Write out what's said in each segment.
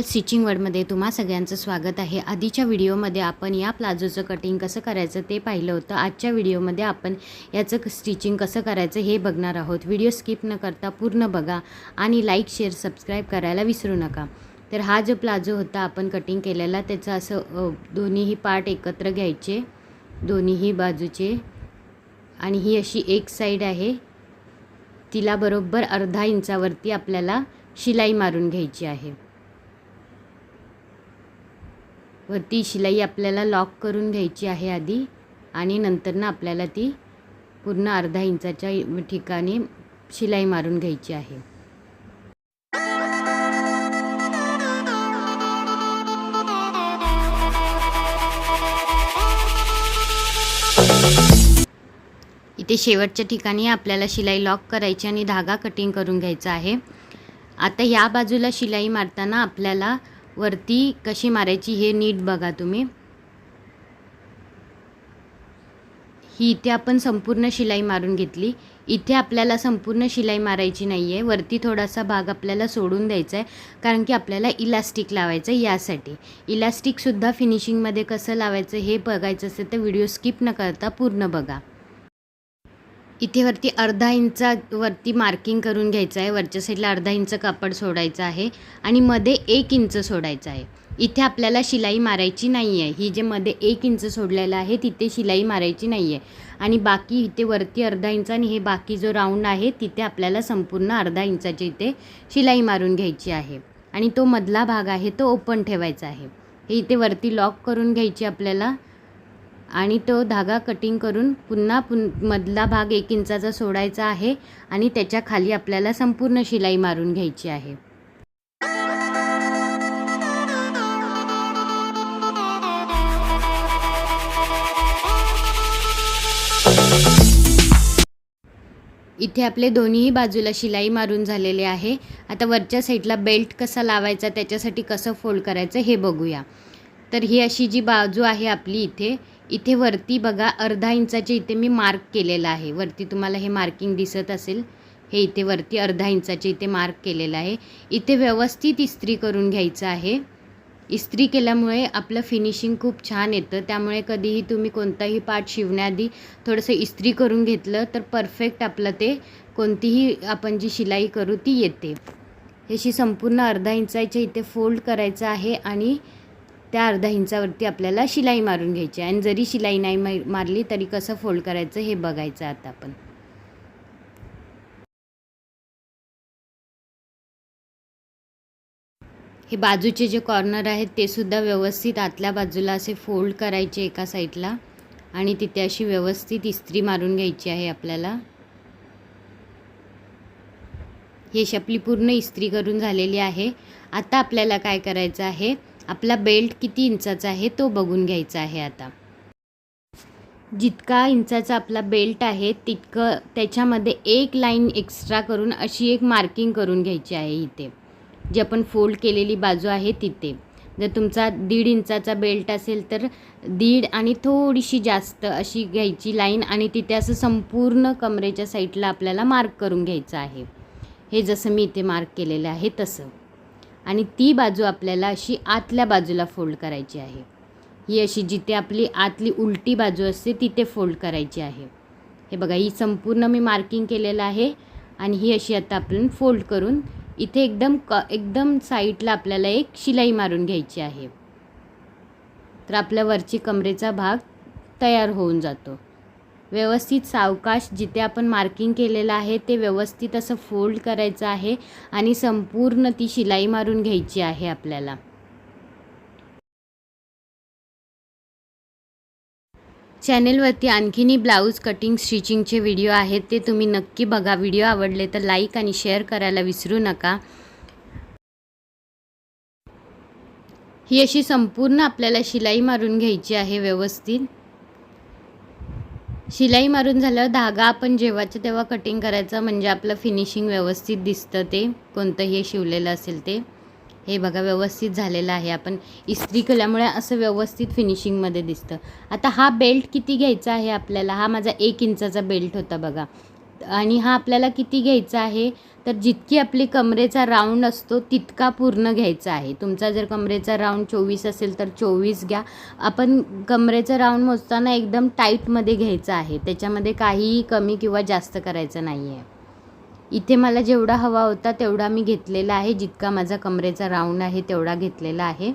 Tutorial stitching वर्डमध्ये तुम्हा सगळ्यांचं स्वागत आहे। आधीच्या व्हिडिओमध्ये आपण या प्लाझोचं कटिंग कसं करायचं ते पाहिलं होतं। आजच्या व्हिडिओमध्ये आपण याचं स्टिचिंग कसं करायचं हे बघणार आहोत। व्हिडिओ स्किप न करता पूर्ण बघा आणि लाईक शेअर सबस्क्राईब करायला विसरू नका। तर हा जो प्लाझो होता आपण कटिंग केलेला त्याचं असं दोन्हीही पार्ट एकत्र घ्यायचे दोन्हीही बाजूचे आणि ही अशी एक साईड आहे तिला बरोबर अर्धा इंचावरती आपल्याला शिलाई मारून घ्यायची आहे। वरती शिलाई आपल्याला लॉक करून घ्यायची आहे आधी आणि नंतर ना आपल्याला ती पूर्ण अर्धा इंचाच्या ठिकाणी शिलाई मारून घ्यायची आहे। इथे शेवटच्या ठिकाणी आपल्याला शिलाई लॉक करायची आणि धागा कटिंग करून घ्यायचा आहे। आता या बाजूला शिलाई मारताना आपल्याला वरती कशी मारायची हे नीट बघा तुम्ही। ही इथे आपण संपूर्ण शिलाई मारून घेतली। इथे आपल्याला संपूर्ण शिलाई मारायची नाही आहे, वरती थोडासा भाग आपल्याला सोडून द्यायचा आहे कारण की आपल्याला इलास्टिक लावायचं आहे। यासाठी इलास्टिकसुद्धा फिनिशिंगमध्ये कसं लावायचं हे बघायचं असेल तर व्हिडिओ स्किप न करता पूर्ण बघा। इथे वरती अर्धा इंचा वरती मार्किंग करून घ्यायचं आहे। वरच्या साईडला अर्धा इंच कापड सोडायचं आहे आणि मध्ये 1 इंच सोडायचं आहे। इथे आपल्याला शिलाई मारायची नाही आहे। ही जे मध्ये 1 इंच सोडलेलं आहे तिथे शिलाई मारायची नाही आहे आणि बाकी इथे वरती अर्धा इंच आणि हे बाकी जो राऊंड आहे तिथे आपल्याला संपूर्ण अर्धा इंचाची इथे शिलाई मारून घ्यायची आहे आणि तो मधला भाग आहे तो ओपन ठेवायचा आहे। हे इथे वरती लॉक करून घ्यायची आपल्याला आणि तो धागा कटिंग करून पुन्हा मधला भाग 1 इंचाचा सोडायचा आहे आणि त्याच्या खाली आपल्याला संपूर्ण शिलाई मारून घ्यायची आहे। इथे आपले दोन्हीही बाजूला शिलाई मारून झालेले आहे। आता वरच्या साईडला बेल्ट कसा लावायचा त्याच्यासाठी कसं फोल्ड करायचं हे बघूया। तर ही अशी जी बाजू आहे आपली इथे वरती बघा अर्धा इंचाचे इथे मी मार्क केलेला आहे। वरती तुम्हाला हे मार्किंग दिसत असेल, हे इथे वरती अर्धा इंचाचे इथे मार्क केलेलं आहे। इथे व्यवस्थित इस्त्री करून घ्यायचं आहे। इस्त्री केल्यामुळे आपलं फिनिशिंग खूप छान येतं, त्यामुळे कधीही तुम्ही कोणताही पार्ट शिवण्याआधी थोडंसं इस्त्री करून घेतलं तर परफेक्ट आपलं ते कोणतीही आपण जी शिलाई करू ती येते। अशी संपूर्ण अर्धा इंचाच्या इथे फोल्ड करायचं आहे आणि त्या अर्धा इंचावरती आपल्याला शिलाई मारून घ्यायची आहे आणि जरी शिलाई नाही मारली तरी कसं फोल्ड करायचं हे बघायचं आता आपण। हे बाजूचे जे कॉर्नर आहेत ते सुद्धा व्यवस्थित आतल्या बाजूला असे फोल्ड करायचे एका साईडला आणि तिथे अशी व्यवस्थित इस्त्री मारून घ्यायची आहे आपल्याला। ही आपली पूर्ण इस्त्री करून झालेली आहे। आता आपल्याला काय करायचं आहे, आपला बेल्ट किती इंचाचा आहे तो बघून घ्यायचा आहे। आता जितका इंचाचा आपला बेल्ट आहे तितकं त्याच्यामध्ये 1 लाईन एक्स्ट्रा करून अशी एक मार्किंग करून घ्यायची आहे। इथे जी आपण फोल्ड केलेली बाजू आहे तिथे जर तुमचा 1.5 इंचाचा बेल्ट असेल तर 1.5 आणि थोडीशी जास्त अशी घ्यायची लाईन आणि तिथे असं संपूर्ण कमरेच्या साईडला आपल्याला मार्क करून घ्यायचं आहे। हे जसं मी इथे मार्क केलेलं आहे तसं आणि ती बाजू आपल्याला अशी आतल्या बाजूला फोल्ड करायची आहे। ही अशी जिथे आपली आतली उलटी बाजू असते तिथे फोल्ड करायची आहे। हे बघा ही संपूर्ण मी मार्किंग केलेलं आहे आणि ही अशी आता आपण फोल्ड करून इथे एकदम साईडला आपल्याला एक शिलाई मारून घ्यायची आहे। तर आपल्या वरची कमरेचा भाग तयार होऊन जातो। व्यवस्थित सावकाश जिथे आपण मार्किंग केलेलं आहे ते व्यवस्थित असं फोल्ड करायचं आहे आणि संपूर्ण ती शिलाई मारून घ्यायची आहे आपल्याला। चॅनेलवरती आणखीनही ब्लाऊज कटिंग स्टिचिंगचे व्हिडिओ आहेत ते तुम्ही नक्की बघा। व्हिडिओ आवडले तर लाईक आणि शेअर करायला विसरू नका। ही अशी संपूर्ण आपल्याला शिलाई मारून घ्यायची आहे व्यवस्थित। शिलाई मारून झाल्यावर धागा आपण जेव्हाच्या तेव्हा कटिंग करायचा म्हणजे आपलं फिनिशिंग व्यवस्थित दिसतं ते कोणतंही शिवलेलं असेल ते। हे बघा व्यवस्थित झालेलं आहे, आपण इस्त्री केल्यामुळे असं व्यवस्थित फिनिशिंगमध्ये दिसतं। आता हा बेल्ट किती घ्यायचा आहे आपल्याला, हा माझा 1 इंचाचा बेल्ट होता बघा। आणि हा आपल्याला किती घ्यायचा आहे, तर जितकी आपली कमरेचा राऊंड असतो तितका पूर्ण घ्यायचा आहे. तुमचा जर कमरेचा राऊंड 24 असेल तर 24 घ्या. आपण कमरेचा राऊंड मोजताना एकदम टाईटमध्ये घ्यायचा आहे, त्याच्यामध्ये काहीही कमी किंवा जास्त करायचं नाही आहे. इथे मला जेवढा हवा होता तेवढा मी घेतलेला आहे, जितका माझा कमरेचा राऊंड आहे तेवढा घेतलेला आहे.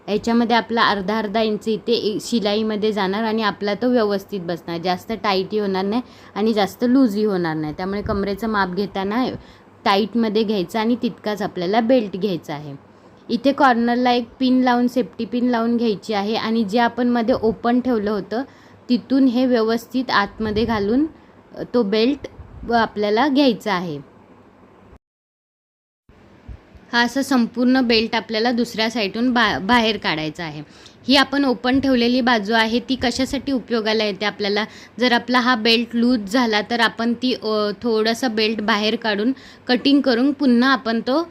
याच्यामध्ये आपला अर्धा इंच इथे शिलाईमध्ये जाणार आणि आपला तो व्यवस्थित बसणार, जास्त टाईटही होणार नाही आणि जास्त लूजही होणार नाही. त्यामुळे कमरेचं माप घेताना टाईटमध्ये घ्यायचं आणि तितकाच आपल्याला बेल्ट घ्यायचा आहे. इथे कॉर्नरला एक पिन लावून, सेफ्टी पिन लावून घ्यायची आहे आणि जे आपण मध्ये ओपन ठेवलं होतं तिथून हे व्यवस्थित आतमध्ये घालून तो बेल्ट आपल्याला घ्यायचा आहे. हा असा संपूर्ण बेल्ट आपल्याला दुसऱ्या साईडून बाहेर काढायचा आहे. ही आपण ओपन ठेवलेली बाजू आहे ती कशासाठी उपयोगाला येते आपल्याला, जर आपला हा बेल्ट लूज झाला तर आपण ती थोडंसं बेल्ट बाहेर काढून कटिंग करून पुन्हा आपण तो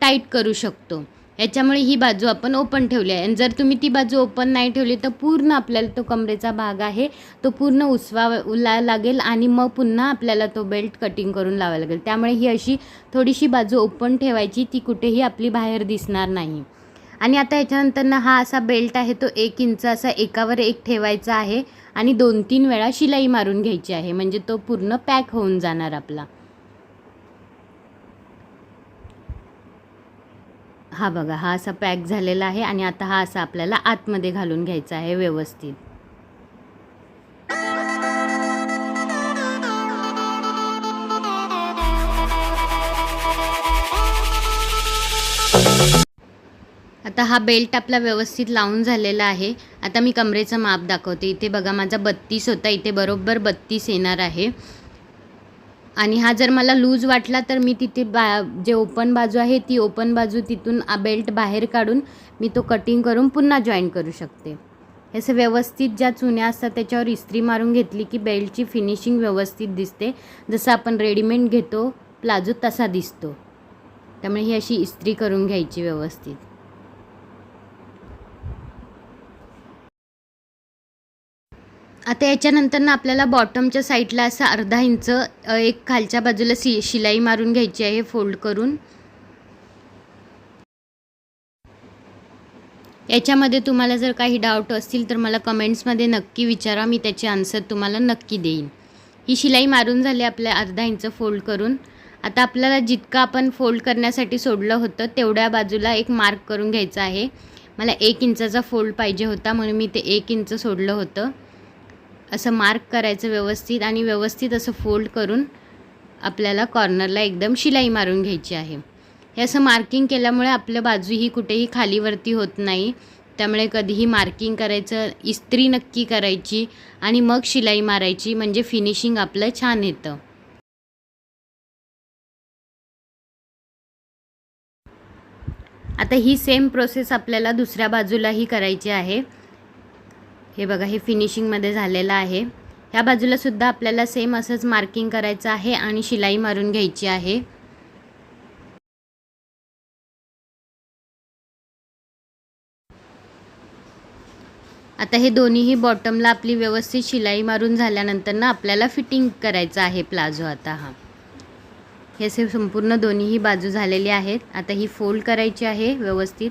टाईट करू शकतो. याच्यामुळे ही बाजू आपण ओपन ठेवली आहे. आणि जर तुम्ही ती बाजू ओपन नाही ठेवली तर पूर्ण आपल्याला तो कमरेचा भाग आहे तो पूर्ण उसवायला लागेल आणि मग पुन्हा आपल्याला तो बेल्ट कटिंग करून लावायला लागेल. त्यामुळे ही अशी थोडीशी बाजू ओपन ठेवायची, ती कुठेही आपली बाहेर दिसणार नाही. आणि आता याच्यानंतर हा असा बेल्ट आहे तो 1 इंच असा एकावर एक ठेवायचा आहे आणि 2-3 वेळा शिलाई मारून घ्यायची आहे, म्हणजे तो पूर्ण पॅक होऊन जाणार आपला. हा बघा, हा असा पॅक झालेला आहे आणि आता हा असा आपल्याला आतमध्ये घालून घ्यायचा आहे व्यवस्थित. आता हा बेल्ट आपला व्यवस्थित लावून झालेला आहे. आता मी कमरेचं माप दाखवते. इथे बघा माझा 32 होता, इथे बरोबर 32 येणार आहे. आणि हा जर मला लूज वाटला तर मी तिथे जे ओपन बाजू आहे ती ओपन बाजू तिथून बेल्ट बाहेर काढून मी तो कटिंग करून पुन्हा जॉईन करू शकते. असं व्यवस्थित ज्या चुन्या असतात त्याच्यावर इस्त्री मारून घेतली की बेल्टची फिनिशिंग व्यवस्थित दिसते, जसं आपण रेडीमेड घेतो प्लाझो तसा दिसतो. त्यामुळे ही अशी इस्त्री करून घ्यायची व्यवस्थित. आता याच्यानंतर ना आपल्याला बॉटमच्या साईडला असं अर्धा इंच एक खालच्या बाजूला शिलाई मारून घ्यायची आहे फोल्ड करून. याच्यामध्ये तुम्हाला जर काही डाऊट असतील तर मला कमेंट्समध्ये नक्की विचारा, मी त्याचे आन्सर तुम्हाला नक्की देईन. ही शिलाई मारून झाली आपल्या अर्धा इंच फोल्ड करून. आता आपल्याला जितकं आपण फोल्ड करण्यासाठी सोडलं होतं तेवढ्या बाजूला एक मार्क करून घ्यायचा आहे. मला 1 इंचाचा फोल्ड पाहिजे होता म्हणून मी ते 1 इंच सोडलं होतं. असं मार्क करायचं व्यवस्थित आणि व्यवस्थित असं फोल्ड करून आपल्याला कॉर्नरला एकदम शिलाई मारून घ्यायची आहे. हे असं मार्किंग केल्यामुळे आपल्या बाजू ही कुठेही खालीवरती होत नाही. त्यामुळे कधीही मार्किंग करायचं, इस्त्री नक्की करायची आणि मग शिलाई मारायची, म्हणजे फिनिशिंग आपलं छान येतं. आता ही सेम प्रोसेस आपल्याला दुसऱ्या बाजूलाही करायची आहे. हे बघा, हे फिनिशिंगमध्ये झालेलं आहे. ह्या बाजूला सुद्धा आपल्याला सेम असंच मार्किंग करायचं आहे आणि शिलाई मारून घ्यायची आहे. आता हे दोन्हीही बॉटमला आपली व्यवस्थित शिलाई मारून झाल्यानंतर ना आपल्याला फिटिंग करायचं आहे प्लाझो. आता हे असे संपूर्ण दोन्हीही बाजू झालेली आहेत. आता ही फोल्ड करायची आहे व्यवस्थित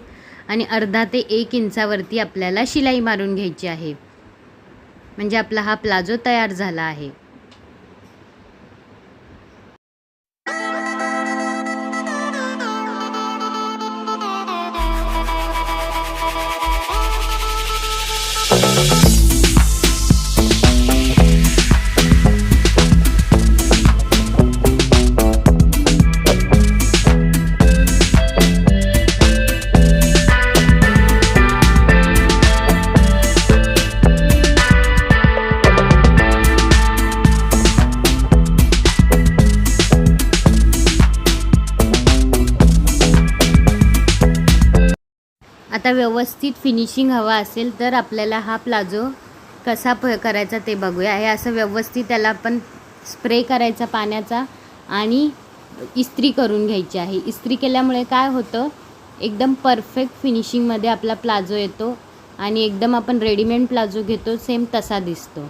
आणि अर्धा ते 1 इंचावरती आपल्याला शिलाई मारून घ्यायची आहे, म्हणजे आपला हा प्लाझो तयार झाला आहे. आता व्यवस्थित फिनिशिंग हवा असेल तर आपल्याला हा प्लाझो कसा करायचा ते बघूया. हे असं व्यवस्थित त्याला आपण स्प्रे करायचा पाण्याचा आणि इस्त्री करून घ्यायची आहे. इस्त्री केल्यामुळे काय होतं, एकदम परफेक्ट फिनिशिंगमध्ये आपला प्लाझो येतो आणि एकदम आपण रेडीमेड प्लाझो घेतो सेम तसा दिसतो.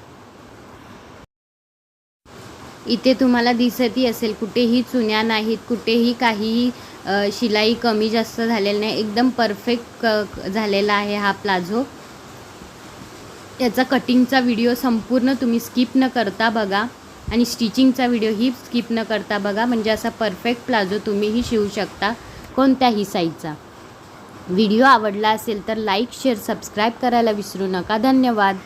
इथे तुम्हाला दिसतही असेल कुठेही चुन्या नाहीत, कुठेही काहीही शिलाई कमी जास्त झालेली नाही. एकदम परफेक्ट झालेला आहे हा प्लाझो. याचा कटिंगचा व्हिडिओ संपूर्ण तुम्ही स्किप न करता बघा आणि स्टिचिंगचा व्हिडिओही स्किप न करता बघा, म्हणजे असा परफेक्ट प्लाझो तुम्हीही शिवू शकता कोणत्याही साईजचा. व्हिडिओ आवडला असेल तर लाईक, शेअर, सबस्क्राईब करायला विसरू नका. धन्यवाद.